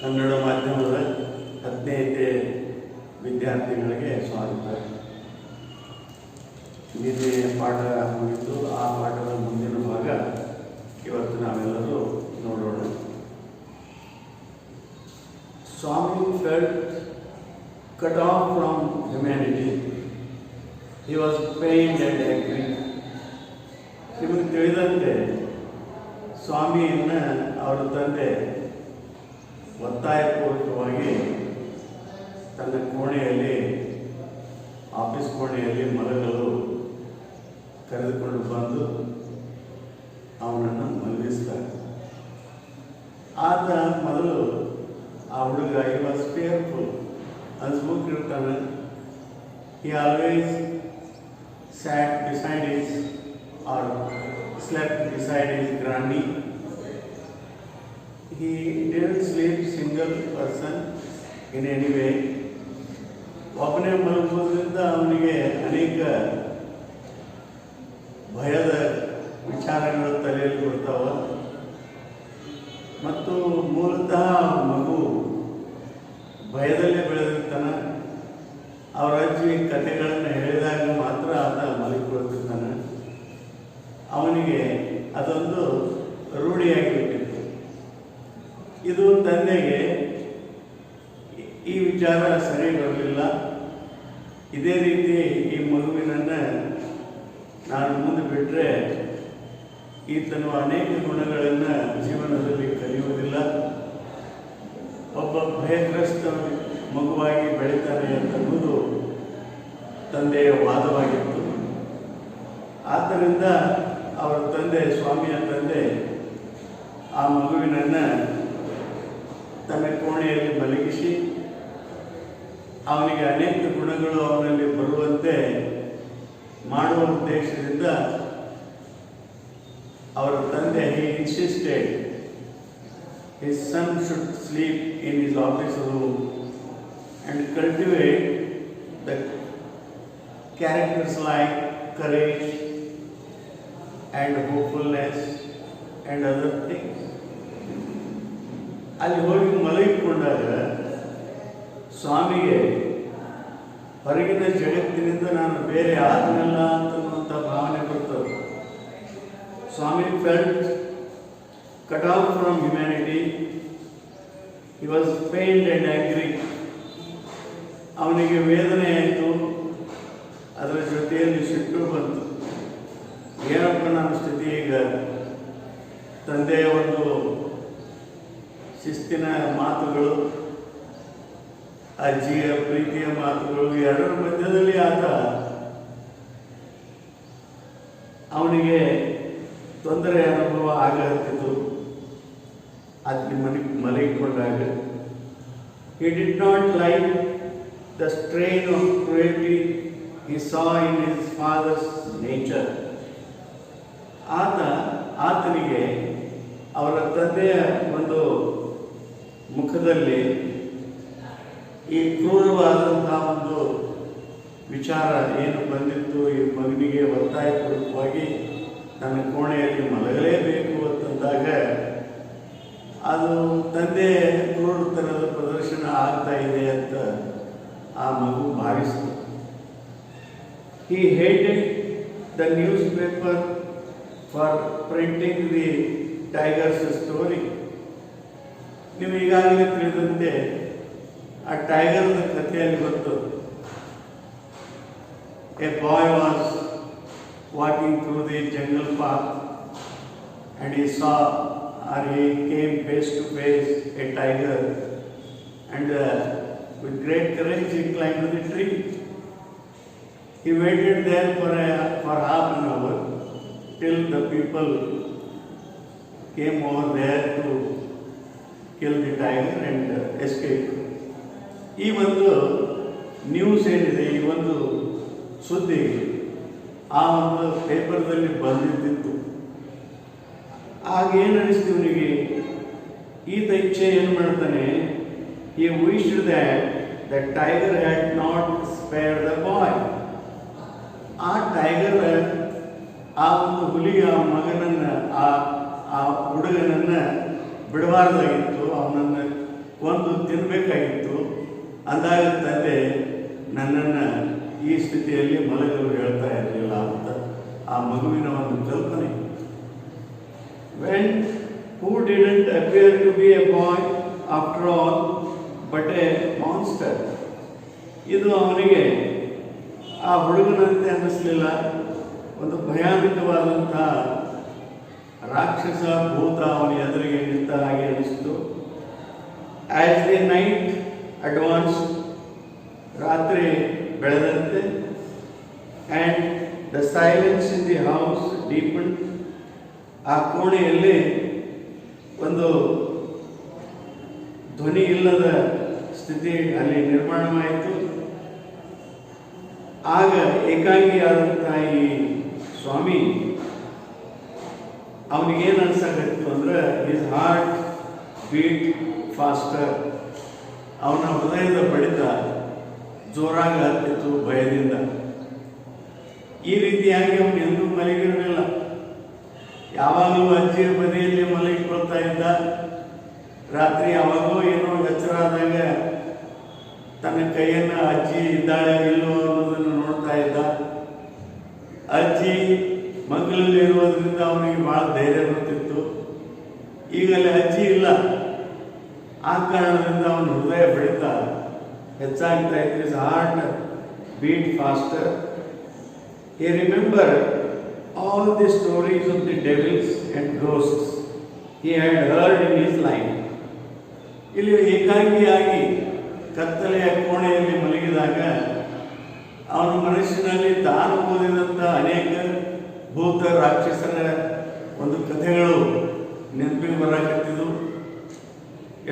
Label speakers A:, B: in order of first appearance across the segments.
A: ಕನ್ನಡ ಮಾಧ್ಯಮದ 15ನೇ ವಿದ್ಯಾರ್ಥಿಗಳಿಗೆ ಸ್ವಾಗತ. ನಿನ್ನೆ ಪಾಠ ಮುಗಿದು ಆ ಪಾಠದ ಮುಂದಿನ ಭಾಗ ಇವತ್ತು ನಾವೆಲ್ಲರೂ ನೋಡೋಣ. Swami felt cut off from humanity. He was pained and angry. ನಿಮಗೆ ತಿಳಿದಂತೆ ಸ್ವಾಮಿಯನ್ನು ಅವರ ತಂದೆ ಒತ್ತಾಯಪೂರ್ವಕವಾಗಿ ತನ್ನ ಕೋಣೆಯಲ್ಲಿ ಆಫೀಸ್ ಕೋಣೆಯಲ್ಲಿ ಮಲಗಲು ಕರೆದುಕೊಂಡು ಬಂದು ಅವನನ್ನು ಮಲಗಿಸ್ತಾರೆ. ಆತ ಮೊದಲು ಆ ಹುಡುಗ ಈ ವಾಸ್ ಫಿಯರ್ಫುಲ್, ಅನ್ಸ್ಬುಕ್ಕಿರ್ತಾನೆ. He always sat beside his or slept beside his granny. He didn't sleep single person in any way. ಒಬ್ಬನೇ ಮಲಗುವುದರಿಂದ ಅವನಿಗೆ ಅನೇಕ ಭಯದ ವಿಚಾರಗಳು ತಲೆಯಲ್ಲಿ ಬರ್ತಾವ. ಮತ್ತು ಮೂಲತಃ ಮಗು ಭಯದಲ್ಲೇ ಬೆಳೆದಿರ್ತಾನೆ. ಅವರ ಅಜ್ಜಿ ಕಥೆಗಳನ್ನು ಹೇಳಿದಾಗ ಮಾತ್ರ ಆತ ಮಲಗಿಕೊಳ್ತಿರ್ತಾನೆ. ಅವನಿಗೆ ಅದೊಂದು ರೂಢಿಯಾಗಿಬಿಟ್ಟಿತ್ತು. ಇದು ತಂದೆಗೆ ಈ ವಿಚಾರ ಸರಿ ಬರಲಿಲ್ಲ. ಇದೇ ರೀತಿ ಈ ಮಗುವಿನನ್ನು ನಾನು ಮುಂದೆ ಬಿಟ್ಟರೆ ಈತನು ಅನೇಕ ಗುಣಗಳನ್ನು ಜೀವನದಲ್ಲಿ ಕಲಿಯುವುದಿಲ್ಲ, ಒಬ್ಬ ಭಯಗ್ರಸ್ತ ಮಗುವಾಗಿ ಬೆಳೀತಾನೆ ಅಂತನ್ನುವುದು ತಂದೆಯ ವಾದವಾಗಿತ್ತು. ಆದ್ದರಿಂದ ಅವರ ತಂದೆ, ಸ್ವಾಮಿಯ ತಂದೆ, ಆ ಮಗುವಿನನ್ನು ತನ್ನ ಕೋಣೆಯಲ್ಲಿ ಮಲಗಿಸಿ ಅವನಿಗೆ ಅನೇಕ ಗುಣಗಳು ಅವನಲ್ಲಿ ಬರುವಂತೆ ಮಾಡುವ ಉದ್ದೇಶದಿಂದ ಅವರ ತಂದೆ insisted his son should sleep in his office room and cultivate the characters like courage and hopefulness and other things. ಅಲ್ಲಿ ಹೋಗಿ ಮಲಗಿಕೊಂಡಾಗ ಸ್ವಾಮಿಗೆ ಹೊರಗಿನ ಜಗತ್ತಿನಿಂದ ನಾನು ಬೇರೆ ಆಗಲಿಲ್ಲ ಅಂತನ್ನುವಂಥ ಭಾವನೆ ಬರ್ತದೆ. ಸ್ವಾಮಿ felt cut off from humanity. He was pained and angry. ಅವನಿಗೆ ವೇದನೆ ಆಯಿತು, ಅದರ ಜೊತೆಯಲ್ಲಿ ಸಿಟ್ಟು ಬಂತು. ಏನಪ್ಪ ನನ್ನ ಸ್ಥಿತಿ ಈಗ? ತಂದೆಯ ಒಂದು ಶಿಸ್ತಿನ ಮಾತುಗಳು, ಅಜ್ಜಿಯ ಪ್ರೀತಿಯ ಮಾತುಗಳು, ಎರಡರ ಮಧ್ಯದಲ್ಲಿ ಆತ ಅವನಿಗೆ ತೊಂದರೆ ಅನುಭವ ಆಗತ್ತಿತ್ತು. ಅಲ್ಲಿ ಮಲಗಿಕೊಂಡಾಗ he did not like the strain of cruelty he saw in his father's nature. ಆತನಿಗೆ ಅವರ ತಂದೆಯ ಒಂದು ಮುಖದಲ್ಲಿ ಈ ಕ್ರೂರವಾದಂತಹ ಒಂದು ವಿಚಾರ ಏನು ಬಂದಿತ್ತು, ಈ ಮಗನಿಗೆ ಒತ್ತಾಯಪೂರ್ವಕವಾಗಿ ತನ್ನ ಕೋಣೆಯಲ್ಲಿ ಮಲಗಲೇಬೇಕು ಅಂತಂದಾಗ ಅದು ತಂದೆ ಕ್ರೂರತನದ ಪ್ರದರ್ಶನ ಆಗ್ತಾ ಇದೆ ಅಂತ ಆ ಮಗು ಭಾವಿಸಿತು. He hated the newspaper for printing the tiger's story. ನೀವು ಈಗಾಗಲೇ ತಿಳಿದಂತೆ ಆ ಟೈಗರ್ನ ಕಥೆಯಲ್ಲಿ ಬಂತು. A boy was walking through the jungle path and he saw, or he came face to face a tiger, and with great courage he climbed to the tree. He waited there for half an hour till the people came over there to kill the tiger and escape. ಈ ಒಂದು news ಏನಿದೆ, ಈ ಒಂದು ಸುದ್ದಿ ಆ ಒಂದು ಪೇಪರ್ದಲ್ಲಿ ಬಂದಿದ್ದಿತ್ತು. ಆಗೇನು ಅನಿಸ್ತು ಇವನಿಗೆ? ಈತ ಇಚ್ಛೆ ಏನು ಮಾಡ್ತಾನೆ? he wished that the tiger had not spared the boy. ಆ ಟೈಗರ್ ಆ ಒಂದು ಹುಲಿಗೆ ಆ ಮಗನನ್ನು, ಆ ಹುಡುಗನನ್ನು ಬಿಡಬಾರ್ದಾಗಿತ್ತು, ಅವನನ್ನು ಒಂದು ತಿನ್ನಬೇಕಾಗಿತ್ತು. ಅಂದಾಗ ತಂದೆ ನನ್ನನ್ನು ಈ ಸ್ಥಿತಿಯಲ್ಲಿ ಮಲಗಲು ಹೇಳ್ತಾ ಇರಲಿಲ್ಲ ಅಂತ ಆ ಮಗುವಿನ ಒಂದು ಕಲ್ಪನೆ. When who didn't appear to be a boy after all but a monster. ಇದು ಅವನಿಗೆ ಆ ಹುಡುಗನಂತೆ ಅನ್ನಿಸ್ಲಿಲ್ಲ, ಒಂದು ಭಯಾನಕವಾದಂಥ ರಾಕ್ಷಸ ಭೂತ ಅವನ ಎದುರಿಗೆ ನಿಂತ ಹಾಗೆ ಅನಿಸ್ತು. ಆ್ಯಸ್ ದಿ ನೈಟ್ ಅಡ್ವಾನ್ಸ್, ರಾತ್ರಿ ಬೆಳೆದಂತೆ, and the silence in the house deepen, ಆ ಕೋಣೆಯಲ್ಲಿ ಒಂದು ಧ್ವನಿ ಇಲ್ಲದ ಸ್ಥಿತಿ ಅಲ್ಲಿ ನಿರ್ಮಾಣವಾಯಿತು. ಆಗ ಏಕಾಂಗಿಯಾದಂಥ ಈ ಸ್ವಾಮಿ ಅವನಿಗೇನು ಅನ್ಸಕತ್ತಿತ್ತು ಅಂದ್ರೆ ಹಿಸ್ ಹಾರ್ಟ್ ಬೀಟ್ ಫಾಸ್ಟರ್, ಅವನ ಹೃದಯದ ಬಡಿತ ಜೋರಾಗಿ ಹತ್ತಿತ್ತು ಭಯದಿಂದ. ಈ ರೀತಿಯಾಗಿ ಅವನು ಎಂದೂ ಮಲಗಿರಲಿಲ್ಲ. ಯಾವಾಗಲೂ ಅಜ್ಜಿಯ ಬದಿಯಲ್ಲಿ ಮಲಗಿಕೊಳ್ತಾ ಇದ್ದ. ರಾತ್ರಿ ಯಾವಾಗೋ ಏನೋ ಎಚ್ಚರ ಆದಾಗ ತನ್ನ ಕೈಯನ್ನು ಅಜ್ಜಿ ಇದ್ದಾಳೆ ಇಲ್ಲೋ ಅನ್ನೋದನ್ನು ನೋಡ್ತಾ ಇದ್ದ. ಅಜ್ಜಿ ಮಕ್ಕಳಲ್ಲಿ ಇರುವುದರಿಂದ ಅವನಿಗೆ ಭಾಳ ಧೈರ್ಯ ಬರ್ತಿತ್ತು. ಈಗಲೇ ಅಜ್ಜಿ ಇಲ್ಲ, ಆ ಕಾರಣದಿಂದ ಅವನ ಹೃದಯ ಬಡಿತ ಹೆಚ್ಚಾಗ್ತಾ ಇತ್ತು. His heart beat faster. He remembered all the stories of the devils and ghosts he had heard in his life. ಇಲ್ಲಿ ಏಕಾಂಗಿಯಾಗಿ ಕತ್ತಲೆಯ ಕೋಣೆಯಲ್ಲಿ ಮಲಗಿದಾಗ ಅವನ ಮನಸ್ಸಿನಲ್ಲಿ ತಾನು ಓದಿದಂಥ ಅನೇಕ ಭೂತ ರಾಕ್ಷಸರ ಒಂದು ಕಥೆಗಳು ನೆನಪಿಗೆ ಬರಕತ್ತಿದ್ದು.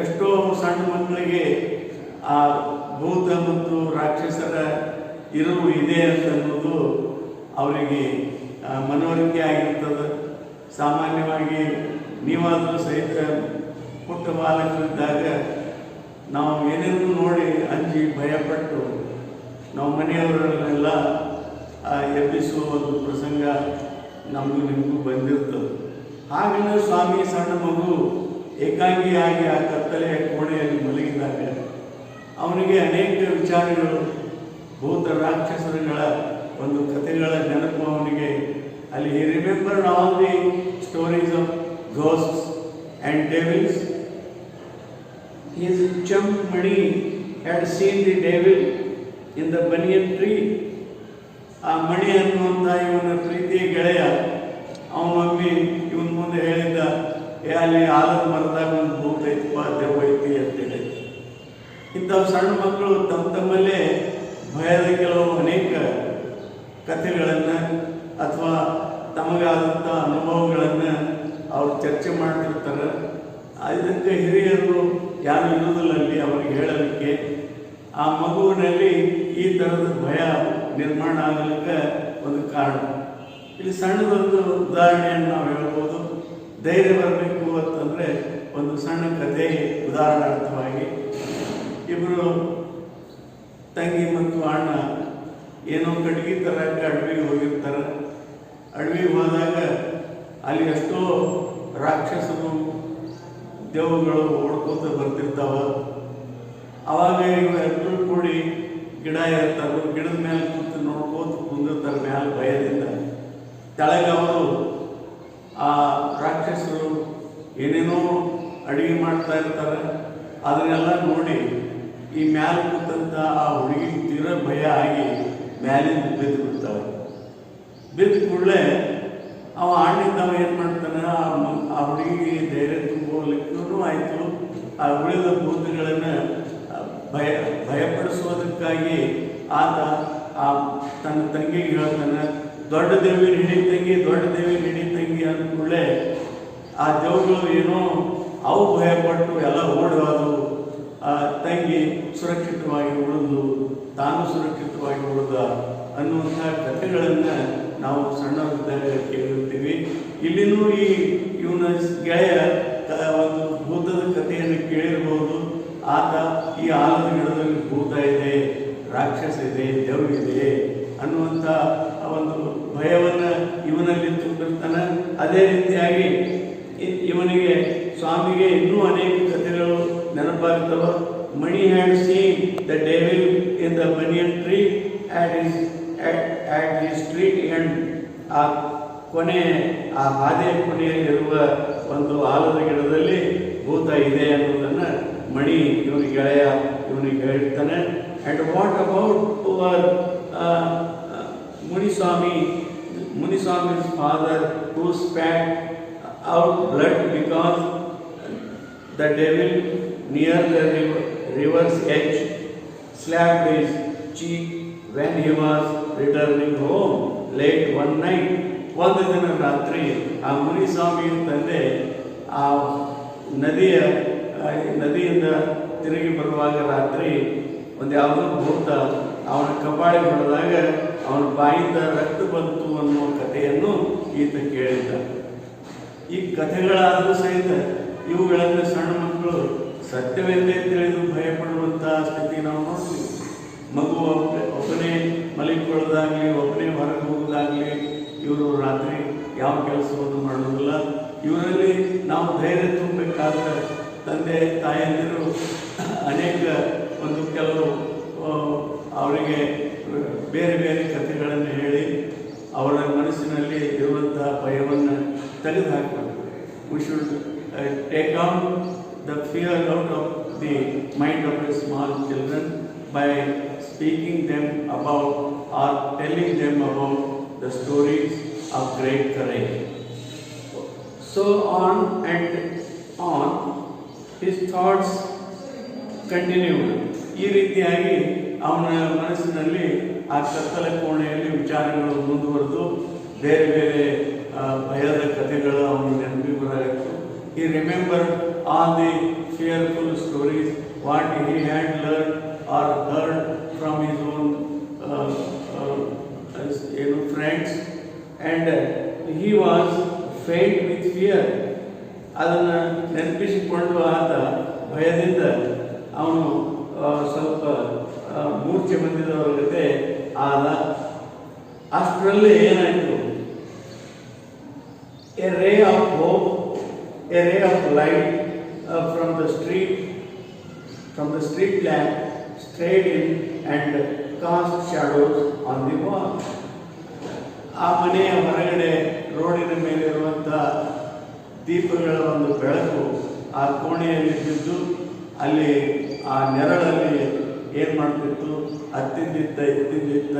A: ಎಷ್ಟೋ ಸಣ್ಣ ಮಕ್ಕಳಿಗೆ ಆ ಭೂತ ಮತ್ತು ರಾಕ್ಷಸರ ಇರುವು ಇದೆ ಅಂತನ್ನೋದು ಅವರಿಗೆ ಮನವರಿಕೆ ಆಗಿರ್ತದೆ. ಸಾಮಾನ್ಯವಾಗಿ ನೀವಾದರೂ ಸಹಿತ ಪುಟ್ಟ ಬಾಲಕರಿದ್ದಾಗ ನಾವು ಏನೇನೂ ನೋಡಿ ಅಂಜಿ ಭಯಪಟ್ಟು ನಾವು ಮನೆಯವರನ್ನೆಲ್ಲ ಎಬ್ಬಿಸುವ ಒಂದು ಪ್ರಸಂಗ ನಮಗೂ ನಿಮಗೂ ಬಂದಿರ್ತದೆ. ಹಾಗೆಯೇ ಸ್ವಾಮಿ ಸಣ್ಣ ಮಗು ಏಕಾಂಗಿಯಾಗಿ ಆ ಕತ್ತಲೆಯ ಕೋಣೆಯಲ್ಲಿ ಮಲಗಿದಾಗ ಅವನಿಗೆ ಅನೇಕ ವಿಚಾರಗಳು, ಭೂತ ರಾಕ್ಷಸರುಗಳ ಒಂದು ಕಥೆಗಳ ನೆನಪು ಅವನಿಗೆ ಅಲ್ಲಿ. He remembered all the stories of ghosts and devils. His chum Mani had seen the devil in the banyan tree. ಆ ಮಣಿ ಅನ್ನುವಂಥ ಇವನ ಪ್ರೀತಿಯ ಗೆಳೆಯ ಅವನೊಮ್ಮೆ ಇವನ ಮುಂದೆ ಹೇಳಿದ್ದ, ಅಲ್ಲಿ ಆಲದ ಮರದಾಗ ಒಂದು ಭೂತ ಐತಪ್ಪ, ದೆವ್ವ ಐತಿ ಅಂತೇಳಿ. ಇಂಥವು ಸಣ್ಣ ಮಕ್ಕಳು ತಮ್ಮ ತಮ್ಮಲ್ಲೇ ಭಯದ ಕೆಲವು ಅನೇಕ ಕಥೆಗಳನ್ನು ಅಥವಾ ತಮಗಾದಂಥ ಅನುಭವಗಳನ್ನು ಅವ್ರು ಚರ್ಚೆ ಮಾಡ್ತಿರ್ತಾರೆ. ಇದಕ್ಕೆ ಹಿರಿಯರು ಯಾರು ಇರುವುದಿಲ್ಲ ಅಲ್ಲಿ ಅವರಿಗೆ ಹೇಳಲಿಕ್ಕೆ. ಆ ಮಗುವಿನಲ್ಲಿ ಈ ಥರದ ಭಯ ನಿರ್ಮಾಣ ಆಗಲಿಕ್ಕೆ ಒಂದು ಕಾರಣ. ಇಲ್ಲಿ ಸಣ್ಣದೊಂದು ಉದಾಹರಣೆಯನ್ನು ನಾವು ಹೇಳ್ಬೋದು. ಧೈರ್ಯ ಬರಬೇಕು ಅಂತಂದರೆ ಒಂದು ಸಣ್ಣ ಕಥೆ ಉದಾಹರಣಾರ್ಥವಾಗಿ, ಇಬ್ಬರು ತಂಗಿ ಮತ್ತು ಅಣ್ಣ ಏನೋ ಕಟ್ಗೆ ತರಕ್ಕೆ ಅಡವಿಗೆ ಹೋಗಿರ್ತಾರೆ. ಅಡವಿಗೆ ಹೋದಾಗ ಅಲ್ಲಿ ಎಷ್ಟೋ ರಾಕ್ಷಸರು ದೆವ್ವಗಳು ಓಡ್ಕೋತ ಬರ್ತಿರ್ತಾವ. ಅವಾಗ ಇವೆಲ್ಲರೂ ಕೂಡಿ ಗಿಡ ಇರ್ತಾರೆ, ಗಿಡದ ಮೇಲೆ ಕೂತು ನೋಡ್ಕೋತ ಕುಂದಿರ್ತಾರೆ ಮ್ಯಾಲೆ ಭಯದಿಂದ. ಕೆಳಗೆ ಅವರು ಆ ರಾಕ್ಷಸರು ಏನೇನೋ ಅಡುಗೆ ಮಾಡ್ತಾ ಇರ್ತಾರೆ. ಅದನ್ನೆಲ್ಲ ನೋಡಿ ಈ ಮ್ಯಾಲೆ ಕೂತಂಥ ಆ ಹುಡುಗಿ ತೀರ ಭಯ ಆಗಿ ಮ್ಯಾಲಿಂದ ಬಿದ್ದು ಬಿಡ್ತಾವೆ. ಬಿದ್ದ ಕೂಡಲೇ ಅವ ಅಣ್ಣಿಂದ ಅವ ಏನು ಮಾಡ್ತಾನೆ, ಆ ಹುಡುಗಿಗೆ ಧೈರ್ಯ ತುಂಬೋಲಿಕ್ಕೂ ಆಯಿತು. ಆ ಉಳಿದ ಭೂತಗಳನ್ನು ಭಯಪಡಿಸೋದಕ್ಕಾಗಿ ಆತ ತನ್ನ ತಂಗಿಗೆ ಹೇಳ್ತಾನೆ, ದೊಡ್ಡ ದೇವಿ ಹಿಡಿ ತಂಗಿ, ದೊಡ್ಡ ದೇವಿ ಹಿಡಿ ತಂಗಿ ಅಂದ ಕೂಡಲೇ ಆ ದೇವಗಳು ಏನೋ ಅವು ಭಯಪಟ್ಟು ಎಲ್ಲ ಓಡಿ ಹೋದವು. ತಂಗಿ ಸುರಕ್ಷಿತವಾಗಿ ಉಳಿದು ತಾನು ಸುರಕ್ಷಿತವಾಗಿ ಉಳಿದ ಅನ್ನುವಂಥ ಕಥೆಗಳನ್ನು ನಾವು ಸಣ್ಣವರಿದ್ದಾಗ ಕೇಳಿರ್ತೀವಿ. ಇಲ್ಲಿನೂ ಇವನ ಗೆಳೆಯ ಒಂದು ಭೂತದ ಕಥೆಯನ್ನು ಕೇಳಿರ್ಬೋದು. ಆತ ಈ ಆಲದ ಗಿಡದಲ್ಲಿ ಭೂತ ಇದೆ, ರಾಕ್ಷಸ ಇದೆ, ದೆವ್ವಿದೆ ಅನ್ನುವಂಥ ಒಂದು ಭಯವನ್ನು ಇವನಲ್ಲಿ ತುಂಬಿರ್ತಾನೆ. ಅದೇ ರೀತಿಯಾಗಿ ಇವನಿಗೆ ಸ್ವಾಮಿಗೆ ಇನ್ನೂ ಅನೇಕ ಕಥೆಗಳು ನೆನಪ ನೆನಪಾಗ್ತವ. Mani had seen the devil in the banyan tree at his street end. ಆ ಕೊನೆ ಆ ಹಾದಿಯ ಕೊನೆಯಲ್ಲಿರುವ ಒಂದು ಆಲದ ಗಿಡದಲ್ಲಿ ಭೂತ ಇದೆ ಅನ್ನೋದನ್ನು ಮಣಿ ಇವನಿಗೆ ಗೆಳೆಯ ಇವನಿಗೆ ಹೇಳ್ತಾನೆ. ಆ್ಯಂಡ್ ವಾಟ್ ಅಬೌಟ್ ಅವರ್ ಮುನಿಸ್ವಾಮಿ's father who spat out blood because the devil near the river's edge slapped his cheek when he was returning home late one night. ಒಂದು ದಿನ ರಾತ್ರಿ ಆ ಮುನಿಸ್ವಾಮಿಯ ತಂದೆ ಆ ನದಿಯಿಂದ ತಿರುಗಿ ಬರುವಾಗ ರಾತ್ರಿ ಒಂದು ಯಾವುದೋ ಭೂತ ಅವನ ಕಪಾಳಿ ಹೊಡೆದಾಗ ಅವನ ಬಾಯಿಂದ ರಕ್ತ ಬಂತು ಅನ್ನುವ ಕಥೆಯನ್ನು ಈತ ಕೇಳಿದ್ದ. ಈ ಕಥೆಗಳಾದರೂ ಸಹಿತ ಇವುಗಳನ್ನು ಸಣ್ಣ ಮಕ್ಕಳು ಸತ್ಯವೆಂದೇ ತಿಳಿದು ಭಯಪಡುವಂತಹ ಸ್ಥಿತಿ ನಾವು ನೋಡ್ತೀವಿ. ಮಗು ಒಬ್ಬನೇ ಮಲಿಕೊಳ್ಳೋದಾಗಲಿ, ಒಬ್ಬನೇ ಹೊರಗೆ ಹೋಗೋದಾಗಲಿ, ಇವರು ರಾತ್ರಿ ಯಾವ ಕೆಲಸವನ್ನು ಮಾಡೋದಿಲ್ಲ. ಇವರಲ್ಲಿ ನಾವು ಧೈರ್ಯ ತುಂಬಬೇಕಾದ ತಂದೆ ತಾಯಂದಿರು ಅನೇಕ ಕೆಲವು ಅವರಿಗೆ ಬೇರೆ ಬೇರೆ ಕಥೆಗಳನ್ನು ಹೇಳಿ ಅವರ ಮನಸ್ಸಿನಲ್ಲಿ ಇರುವಂತಹ ಭಯವನ್ನು ತೆಗೆದುಹಾಕಬೇಕು. We should take out the fear out of the mind of A small children by speaking them about or telling them about the stories of great courage. So on and on his thoughts continued. ಈ ರೀತಿಯಾಗಿ ಅವನ ಮನಸ್ಸಿನಲ್ಲಿ ಆ ಕತ್ತಲ ಕೋಣೆಯಲ್ಲಿ ವಿಚಾರಗಳು ಮುಂದುವರೆದು ಬೇರೆ ಬೇರೆ ಭಯದ ಕಥೆಗಳು ಅವನ ನೆನಪಿಗೆ ಬರಬೇಕು. He remembered all the fearful stories what he had learned or heard from his own friends, and he was faint with fear. ಅದನ್ನು ನೆನಪಿಸಿಕೊಂಡು ಆತ ಭಯದಿಂದ ಅವನು ಸ್ವಲ್ಪ ಮೂರ್ಛೆ ಬಂದಿದ್ದವರ ಜೊತೆ ಆದ. ಅಷ್ಟರಲ್ಲಿ ಏನಾಯಿತು, A ray of hope, A ray of light from the street lamp strayed in and cast shadows on the wall. ಆ ಮನೆಯ ಹೊರಗಡೆ ರೋಡಿನ ಮೇಲೆ ಇರುವಂಥ ದೀಪಗಳ ಒಂದು ಬೆಳಕು ಆ ಕೋಣೆಯಲ್ಲಿ ಬಿದ್ದು ಅಲ್ಲಿ ಆ ನೆರಳಲ್ಲಿ ಏನು ಮಾಡ್ತಿತ್ತು, ಇತ್ತಿದ್ದ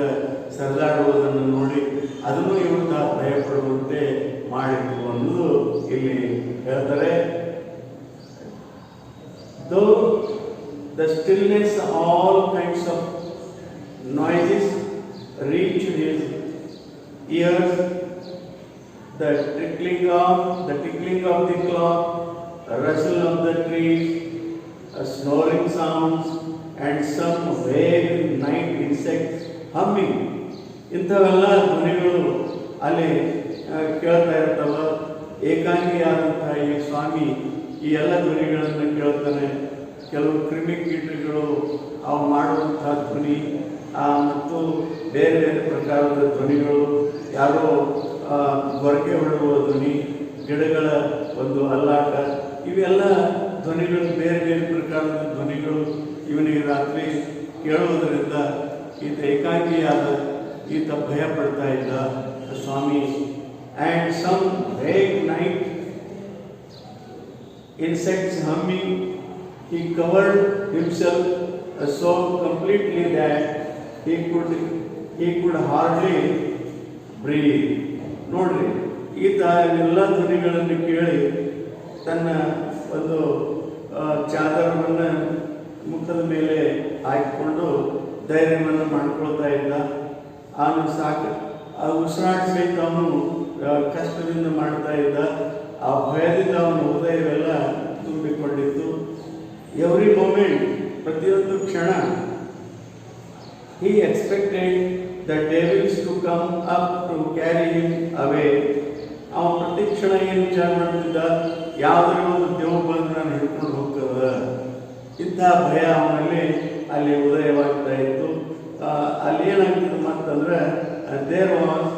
A: ಸರಿದಾಡುವುದನ್ನು ನೋಡಿ ಅದನ್ನು ಇವತ್ತು ಭಯಪಡುವಂತೆ ಮಾಡಿತ್ತು ಅನ್ನೋದು ಇಲ್ಲಿ ಹೇಳ್ತಾರೆ. The stillness, all kinds of noises reached his ears. The tickling of the clock, a rustle of the trees, a snoring sounds, and some vague night insects humming. ಇಂಥವೆಲ್ಲ ಧ್ವನಿಗಳು ಅಲ್ಲಿ ಕೇಳ್ತಾ ಇರ್ತಾವ. ಏಕಾಂಗಿಯಾದಂತಹ ಈ ಸ್ವಾಮಿ ಈ ಎಲ್ಲ ಧ್ವನಿಗಳನ್ನು ಕೇಳ್ತಾನೆ. ಕೆಲವು ಕ್ರಿಮಿಕೀಟಗಳು ಅವು ಮಾಡುವಂತಹ ಧ್ವನಿ ಮತ್ತು ಬೇರೆ ಬೇರೆ ಪ್ರಕಾರದ ಧ್ವನಿಗಳು, ಯಾರೋ ಗೊರಕೆ ಹೊಡೆಯುವ ಧ್ವನಿ, ಗಿಡಗಳ ಒಂದು ಅಲ್ಲಾಟ, ಇವೆಲ್ಲ ಧ್ವನಿಗಳು ಬೇರೆ ಬೇರೆ ಪ್ರಕಾರದ ಧ್ವನಿಗಳು ಇವನಿಗೆ ರಾತ್ರಿ ಕೇಳುವುದರಿಂದ ಈತ ಭಯ ಪಡ್ತಾ ಇದ್ದ Swami. And some vague night insects humming. He covered himself so completely that he could hardly breathe. ನೋಡ್ರಿ, ಈತ ಎಲ್ಲ ಧ್ವನಿಗಳನ್ನು ಕೇಳಿ ತನ್ನ ಒಂದು ಚಾದರವನ್ನು ಮುಖದ ಮೇಲೆ ಹಾಕಿಕೊಂಡು ಧೈರ್ಯವನ್ನು ಮಾಡ್ಕೊಳ್ತಾ ಇದ್ದ. ಅವನು ಆ ಉಸಿರಾಟ ಸಹಿತ ಅವನು ಕಷ್ಟದಿಂದ ಮಾಡ್ತಾ ಇದ್ದ. ಆ ಭಯದಿಂದ ಅವನ ಹೃದಯವೆಲ್ಲ ತುಂಬಿಕೊಂಡಿತ್ತು. ಎವ್ರಿ ಮೂಮೆಂಟ್, ಪ್ರತಿಯೊಂದು ಕ್ಷಣ, he expected the devils to come up to carry him away. ಅವನು ಪ್ರತಿ ಕ್ಷಣ ಏನು ವಿಚಾರ ಮಾಡ್ತಿದ್ದ, ಯಾವುದೇ ಒಂದು ದೇವ ಬಂದು ನಾನು ಹಿಡ್ಕೊಂಡು ಹೋಗ್ತದ. ಇಂತಹ ಭಯ ಅವನಲ್ಲಿ ಅಲ್ಲಿ ಉದಯವಾಗ್ತಾ ಇತ್ತು. ಅಲ್ಲಿ ಏನಾಗ್ತಿತ್ತು ಅಂತಂದ್ರೆ, there was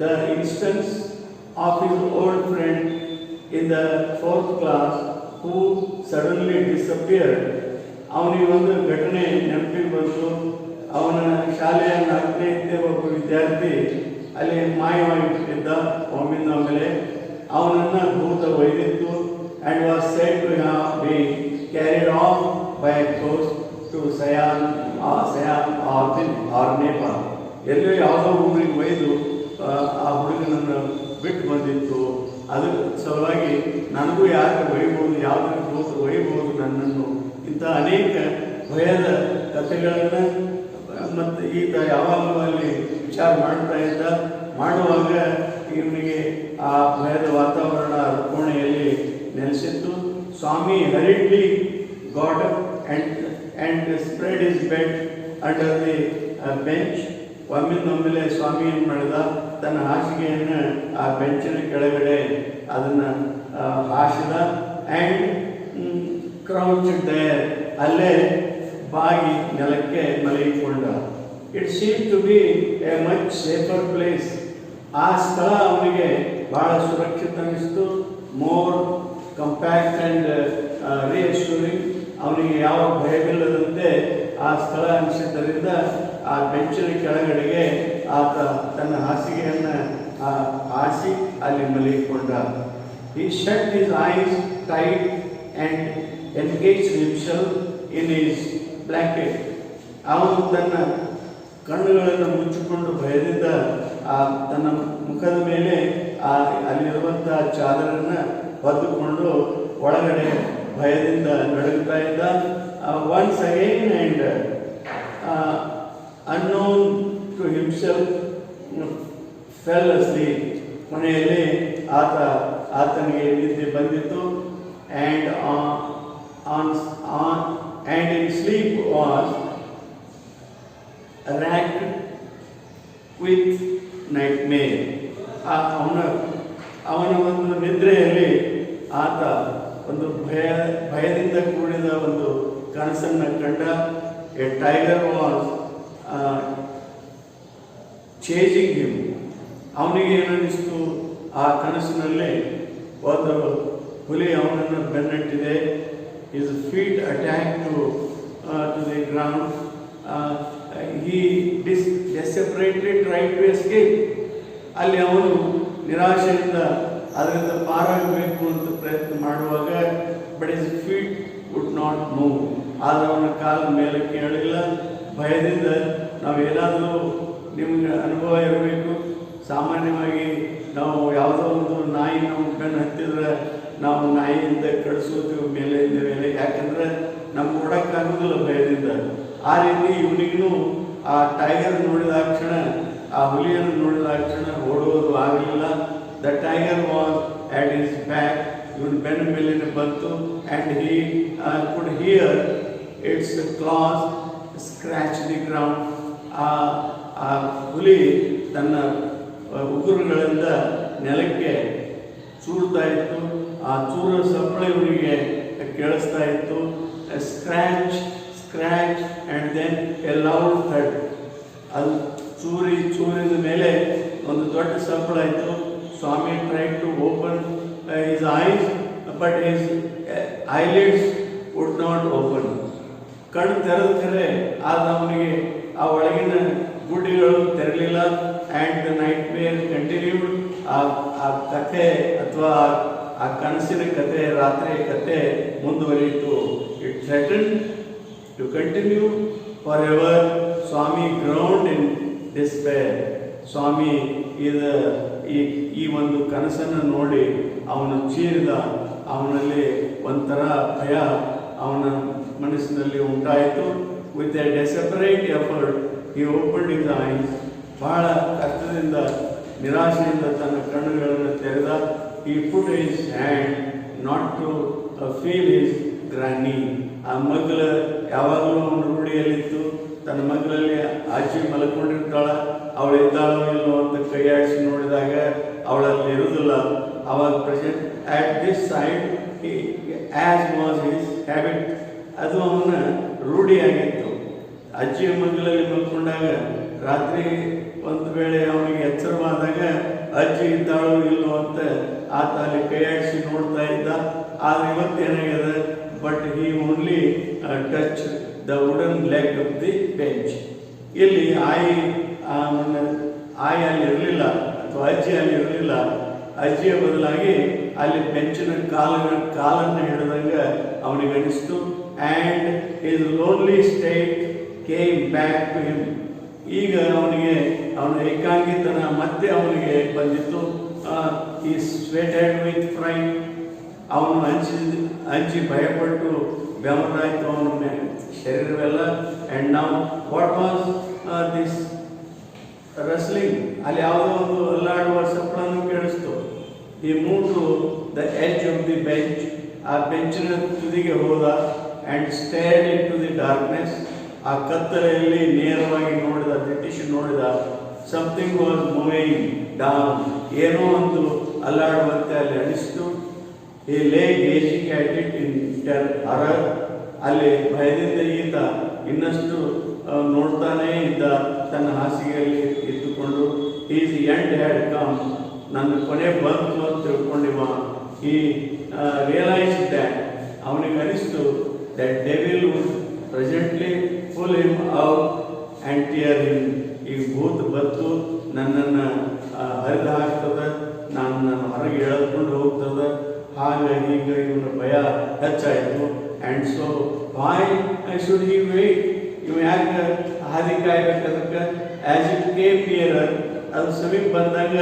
A: the instance of his old friend in the 4th class who suddenly disappeared. ಅವನಿಗೆ ಒಂದು ಘಟನೆ ನೆನಪಿಗೆ ಬಂತು. ಅವನ ಶಾಲೆಯ 4ನೇ ಒಬ್ಬ ವಿದ್ಯಾರ್ಥಿ ಅಲ್ಲಿ ಮಾಯವಾಗಿಬಿಟ್ಟಿದ್ದ. ಒಮ್ಮಿಂದೊಮ್ಮೆಲೆ ಅವನನ್ನು ಭೂತ ಒಯ್ದಿತ್ತು. And was said to have been carried off by a ghost to Siam or Nepal. ಎಲ್ಲೋ ಯಾವುದೋ ಊರಿಗೆ ಒಯ್ದು ಆ ಹುಡುಗನನ್ನು ಬಿಟ್ಟು ಬಂದಿತ್ತು. ಅದ್ರ ಸಲುವಾಗಿ ನನಗೂ ಯಾಕೆ ಒಯ್ಬೋದು, ಯಾವುದಕ್ಕೆ ಭೂತ ಒಯ್ಬೋದು ನನ್ನನ್ನು, ಇಂಥ ಅನೇಕ ಭಯದ ಕಥೆಗಳನ್ನು ಮತ್ತು ಈತ ಯಾವಾಗಲೂ ಅಲ್ಲಿ ವಿಚಾರ ಮಾಡ್ತಾ ಇದ್ದ. ಮಾಡುವಾಗ ಇವನಿಗೆ ಆ ಭಯದ ವಾತಾವರಣ ಕೋಣೆಯಲ್ಲಿ ನೆಲೆಸಿತ್ತು. Swami hurriedly got up and spread his bed under the bench. ಒಮ್ಮಿಂದೊಮ್ಮೆಲೆ ಸ್ವಾಮಿ ಏನು ಮಾಡಿದ, ತನ್ನ ಹಾಸಿಗೆಯನ್ನು ಆ ಬೆಂಚಿನ ಕೆಳಗಡೆ ಅದನ್ನು ಹಾಸಿದ. ಆ್ಯಂಡ್ ಕ್ರೌಚ್ಡ್ ದೇರ್, ಅಲ್ಲೇ ಬಾಗಿ ನೆಲಕ್ಕೆ ಮಲಗಿಕೊಂಡ. It seem to be a much safer place. ಆ ಸ್ಥಳ ಅವನಿಗೆ ಭಾಳ ಸುರಕ್ಷಿತ ಅನ್ನಿಸ್ತು. More compact and reassuring. ಅವನಿಗೆ ಯಾವ ಭಯವಿಲ್ಲದಂತೆ ಆ ಸ್ಥಳ ಅನಿಸಿದ್ದರಿಂದ ಆ ಬೆಂಚಿನ ಕೆಳಗಡೆಗೆ ಆತ ತನ್ನ ಹಾಸಿಗೆಯನ್ನು ಹಾಸಿ ಅಲ್ಲಿ ಮಲಗಿಕೊಂಡ. He shut his eyes tight and engaged himself in his blanket. ಅವನು ತನ್ನ ಕಣ್ಣುಗಳನ್ನು ಮುಚ್ಚಿಕೊಂಡು ಭಯದಿಂದ ತನ್ನ ಮುಖದ ಮೇಲೆ ಅಲ್ಲಿರುವಂಥ ಚಾದರನ್ನು ಹೊದ್ದುಕೊಂಡು ಒಳಗಡೆ ಭಯದಿಂದ ನಡುಗ್ತಾ ಇದ್ದ. Once again and unknown to himself fell asleep. ಕೊನೆಯಲ್ಲಿ ಆತನಿಗೆ ನಿದ್ದೆ ಬಂದಿತ್ತು. and in sleep was racked with nightmare. ಅವನ ಒಂದು ನಿದ್ರೆಯಲ್ಲಿ ಆತ ಒಂದು ಭಯದಿಂದ ಕೂಡಿದ ಒಂದು ಕನಸನ್ನು ಕಂಡ. A tiger was chasing him. ಅವನಿಗೆ ಏನನ್ನಿಸ್ತು, ಆ ಕನಸಿನಲ್ಲಿ ಒಂದು ಹುಲಿ ಅವನನ್ನು ಬೆನ್ನಟ್ಟಿದೆ. His feet stuck to the ground. He desperately try to escape. ಅಲ್ಲಿ ಅವನು ನಿರಾಶೆಯಿಂದ ಅದರಿಂದ ಪಾರಾಗಬೇಕು ಅಂತ ಪ್ರಯತ್ನ ಮಾಡುವಾಗ but his feet would not move. ಆದರೆ ಅವನ ಕಾಲ ಮೇಲೆ ಕೇಳಲಿಲ್ಲ. ಭಯದಿಂದ ನಾವೇನಾದರೂ ನಿಮಗೆ ಅನುಭವ ಇರಬೇಕು. ಸಾಮಾನ್ಯವಾಗಿ ನಾವು ಯಾವುದೋ ಒಂದು ನಾಯಿ ನಾವು ಬೆನ್ನು ಹತ್ತಿದ್ರೆ ನಾವು ನಾಯಿಯಿಂದ ಕಳಿಸೋದು ಮೇಲೆ ಮೇಲೆ, ಯಾಕಂದರೆ ನಮ್ಗೆ ಓಡೋಕ್ಕಾಗೋದಿಲ್ಲ ಭಯದಿಂದ. ಆ ರೀತಿ ಇವನಿಗೂ ಆ ಟೈಗರ್ ನೋಡಿದ ಕ್ಷಣ, ಆ ಹುಲಿಯನ್ನು ನೋಡಿದ ಕ್ಷಣ ಓಡುವುದು ಆಗಲಿಲ್ಲ. The tiger was at his back. ಇವನು ಬೆನ್ನ ಮೇಲಿನ ಬಂತು. And he could hear its claws scratch the ground. ಆ ಹುಲಿ ತನ್ನ ಉಗುರುಗಳಿಂದ ನೆಲಕ್ಕೆ ಚೂರ್ತಾ ಇತ್ತು. ಆ ಚೂರ ಸಪ್ಪಳ ಇವನಿಗೆ ಕೇಳಿಸ್ತಾ ಇತ್ತು. Scratch scratch and then a loud thud. ಅದು ಚೂರಿದ ಮೇಲೆ ಒಂದು ದೊಡ್ಡ ಸಪ್ಪಳ ಆಯಿತು. Swami try to open his eyes but his eyelids would not open. ಕಣ್ಣು ತೆರೆದರೆ ಆದ ಅವನಿಗೆ ಆ ಒಳಗಿನ ಗುಡ್ಡಿಗಳು ತೆರಲಿಲ್ಲ. And the nightmare continued. ಆ ಕಥೆ ಅಥವಾ ಆ ಕನಸಿನ ಕಥೆ, ರಾತ್ರಿಯ ಕಥೆ ಮುಂದುವರಿಯಿತು. It threatened to continue forever. Swami groaned in despair. Swami ಈ ಒಂದು ಕನಸನ್ನು ನೋಡಿ ಅವನು ಚೀರಿದ. ಅವನಲ್ಲಿ ಒಂಥರ ಭಯ ಅವನ ಮನಸ್ಸಿನಲ್ಲಿ ಉಂಟಾಯಿತು. With a desperate effort he opened his eyes. ಬಹಳ ಕಷ್ಟದಿಂದ ನಿರಾಶೆಯಿಂದ ತನ್ನ ಕಣ್ಣುಗಳನ್ನು ತೆರೆದ. He put his hand out to feel his granny. ಆ ಮಗ್ಲ ಯಾವಾಗಲೂ ಅವನ ರೂಢಿಯಲ್ಲಿತ್ತು. ತನ್ನ ಮಗ್ಲಲ್ಲಿ ಆಚೆ ಮಲ್ಕೊಂಡಿರ್ತಾಳ, ಅವಳಿದ್ದಾಳೋ ಇಲ್ಲೋ ಅಂತ ಕೈಯಾಡಿಸಿ ನೋಡಿದಾಗ ಅವಳಲ್ಲಿ ಇರುವುದಿಲ್ಲ. ಅವಾಗ present at this side as was his habit. ಅದು ಅವನ ರೂಢಿಯಾಗಿತ್ತು. ಅಜ್ಜಿಯ ಮಗ್ಲಲ್ಲಿ ಮಲ್ಕೊಂಡಾಗ ರಾತ್ರಿ ಒಂದು ವೇಳೆ ಅವನಿಗೆ ಎಚ್ಚರವಾದಾಗ ಅಜ್ಜಿ ಇದ್ದಾಳೋ ಇಲ್ಲೋ ಅಂತ ಆತ ಅಲ್ಲಿ ಕೈಯಾಡಿಸಿ ನೋಡ್ತಾ ಇದ್ದ. ಆದರೆ ಇವತ್ತೇನಾಗಿದೆ, but he only touched the wooden leg of the bench. ಇಲ್ಲಿ ಆಯಿ ಅಲ್ಲಿ ಇರಲಿಲ್ಲ ಅಥವಾ ಅಜ್ಜಿ ಅಲ್ಲಿ ಇರಲಿಲ್ಲ. ಅಜ್ಜಿಯ ಬದಲಾಗಿ ಅಲ್ಲಿ ಬೆಂಚಿನ ಕಾಲನ್ನು ಹಿಡಿದಂಗೆ ಅವನಿಗೆ ಅನಿಸ್ತು. And his lonely state came back to him. ಈಗ ಅವನ ಏಕಾಂಗಿತನ ಮತ್ತೆ ಅವನಿಗೆ ಬಂದಿತ್ತು. ಈ ಸ್ವೆಟೆಡ್ ವಿತ್ ಫ್ರೈಟ್. ಅವನು ಅಂಚಿ ಭಯಪಟ್ಟು ಬೆವರಾಯಿತು ಅವನ ಶರೀರವೆಲ್ಲ. And now what was this rustling? ಅಲ್ಲಿ ಯಾವುದೋ ಒಂದು ಅಲ್ಲಾಡುವ ಸಪ್ಪಳನ್ನು ಕೇಳಿಸ್ತು. He moved the edge of the bench. ಆ ಬೆಂಚಿನ ತುದಿಗೆ ಹೋದ. And stared into the darkness. ಆ ಕತ್ತಲೆಯಲ್ಲಿ ನೇರವಾಗಿ ನೋಡಿದ. Something was moving down. ಏನೋ ಒಂದು ಅಲ್ಲಾಡುವಂತೆ ಅಲ್ಲಿ ಅನಿಸ್ತು. He lay gazing at it in horror. ಅಲ್ಲಿ ಭಯದಿಂದ ಈತ ಇನ್ನಷ್ಟು ನೋಡ್ತಾನೇ ಇದ್ದ ತನ್ನ ಹಾಸಿಗೆಯಲ್ಲಿ ಇದ್ದುಕೊಂಡು. His end had come. ನನ್ನ ಕೊನೆ ಬಂತು ಅಂತ ತಿಳ್ಕೊಂಡಿವ. ಈ ರಿಯಲೈಸ್ ದ್ಯಾಟ್. ಅವನಿಗೆ ಅನಿಸ್ತು that devil would presently pull him out and tear him. ಈ ಭೂತ ಬತ್ತು ನನ್ನನ್ನು ಹರಿದು ಹಾಕ್ತದೆ, ನಾನು ಹೊರಗೆ ಎಳೆದುಕೊಂಡು ಹೋಗ್ತದೆ. ಹಾಗಾಗಿ ಈಗ ಇವನ ಭಯ ಹೆಚ್ಚಾಯಿತು. And so why should he wait? ಇವು ಯಾಕೆ ಹಾದಿ ಕಾಯ್ಬೇಕು ಅದಕ್ಕೆ? ಆ್ಯಸ್ ಇಟ್ ಕೇಮ್ ನಿಯರರ್, ಅದು ಸಮೀಪ ಬಂದಾಗ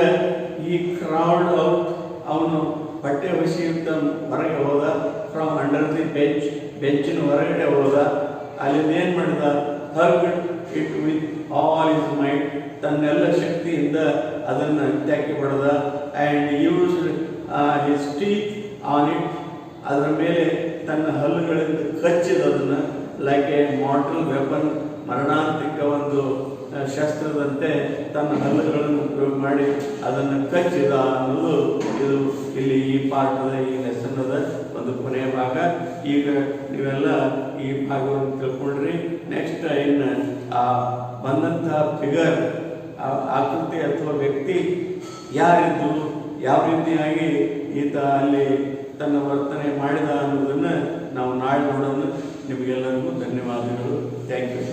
A: ಈ ಕ್ರೌಡ್ ಔಟ್. ಅವನು ಬಟ್ಟೆ ಹೊಸಿಯುತ್ತ ಹೊರಗೆ ಹೋದ. ಫ್ರಮ್ ಅಂಡರ್ ದಿ ಬೆಂಚಿನ ಹೊರಗಡೆ ಹೋದ. ಅಲ್ಲಿಂದ ಏನು ಮಾಡಿದ? Hug it with all his might. ತನ್ನೆಲ್ಲ ಶಕ್ತಿಯಿಂದ ಅದನ್ನು ತ್ಯಾಕಿ ಪಡೆದ. And used his teeth on it. ಅದರ ಮೇಲೆ ತನ್ನ ಹಲ್ಲುಗಳಿಂದ ಕಚ್ಚಿದ ಅದನ್ನು. Like a mortal weapon. ಮರಣಾಂತಿಕ ಒಂದು ಶಸ್ತ್ರದಂತೆ ತನ್ನ ಹಲ್ಲುಗಳನ್ನು ಉಪಯೋಗ ಮಾಡಿ ಅದನ್ನು ಕಚ್ಚಿದ ಅನ್ನೋದು ಇದು ಇಲ್ಲಿ ಈ ಪಾಠದ ಈ ಲೆಸನ್ನದ ಒಂದು ಕೊನೆಯ ಭಾಗ. ಈಗ ನೀವೆಲ್ಲ ಈ ಭಾಗವನ್ನು ತಿಳ್ಕೊಂಡ್ರಿ. ನೆಕ್ಸ್ಟ್ ಇನ್ನು ಆ ಬಂದಂತಹ ಫಿಗರ್, ಆಕೃತಿ ಅಥವಾ ವ್ಯಕ್ತಿ ಯಾರಿದ್ದು, ಯಾವ ರೀತಿಯಾಗಿ ಈತ ಅಲ್ಲಿ ತನ್ನ ವರ್ತನೆ ಮಾಡಿದ ಅನ್ನೋದನ್ನು ನಾವು ನಾಳೆ ನೋಡೋಣ. ನಿಮಗೆಲ್ಲರಿಗೂ ಧನ್ಯವಾದಗಳು. Thank you.